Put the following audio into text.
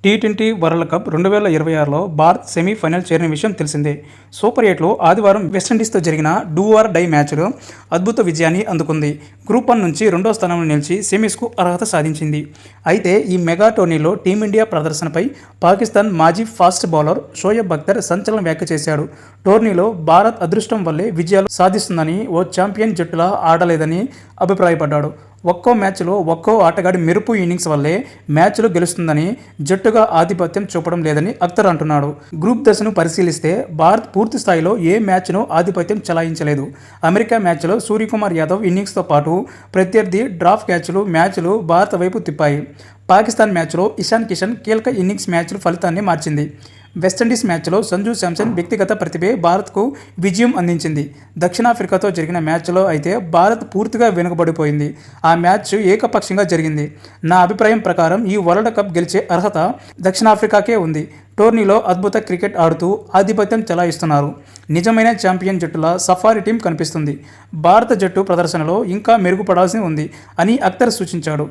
T20 world cup 2026లో Bharat semifinal చేరిన విషయం తెలిసిందే. సూపర్ 8లో ఆదివారం వెస్టిండీస్తో జరిగిన డూ ఆర్ డై మ్యాచ్లో అద్భుత విజయాన్ని అందుకుంది. గ్రూప్ 1 నుంచి రెండో స్థానంలో నిలిచి సెమీస్కు అర్హత సాధించింది. అయితే ఈ మెగా టోర్నీలో టీమిండియా ప్రదర్శనపై పాకిస్తాన్ మాజీ ఫాస్ట్ బౌలర్ షోయబ్ అఖ్తర్ సంచలన వ్యాఖ్య చేశాడు. టోర్నీలో భారత్ అదృష్టం వల్లే విజయాలు సాధిస్తుందని, ఓ ఛాంపియన్ జట్టులా ఆడలేదని అభిప్రాయపడ్డాడు. ఒక్కో మ్యాచ్లో ఒక్కో ఆటగాడి మెరుపు ఇన్నింగ్స్ వల్లే మ్యాచ్లు గెలుస్తుందని, జట్టుగా ఆధిపత్యం చూపడం లేదని అఖ్తర్ అంటున్నాడు. గ్రూప్ దశను పరిశీలిస్తే భారత్ పూర్తి స్థాయిలో ఏ మ్యాచ్ను ఆధిపత్యం చెలాయించలేదు. అమెరికా మ్యాచ్లో సూర్యకుమార్ యాదవ్ ఇన్నింగ్స్తో పాటు ప్రత్యర్థి డ్రాప్ మ్యాచ్లు భారత వైపు తిప్పాయి. పాకిస్తాన్ మ్యాచ్లో ఇషాన్ కిషన్ కీలక ఇన్నింగ్స్ మ్యాచ్లు ఫలితాన్ని మార్చింది. వెస్టిండీస్ మ్యాచ్లో సంజు శాంసన్ వ్యక్తిగత ప్రతిభే భారత్కు విజయం అందించింది. దక్షిణాఫ్రికాతో జరిగిన మ్యాచ్లో అయితే భారత్ పూర్తిగా వెనుకబడిపోయింది. ఆ మ్యాచ్ ఏకపక్షంగా జరిగింది. నా అభిప్రాయం ప్రకారం ఈ వరల్డ్ కప్ గెలిచే అర్హత దక్షిణాఫ్రికాకే ఉంది. టోర్నీలో అద్భుత క్రికెట్ ఆడుతూ ఆధిపత్యం చెలాయిస్తున్నారు. నిజమైన ఛాంపియన్ జట్టులా సఫారీ టీం కనిపిస్తుంది. భారత జట్టు ప్రదర్శనలో ఇంకా మెరుగుపడాల్సి ఉంది అని అఖ్తర్ సూచించాడు.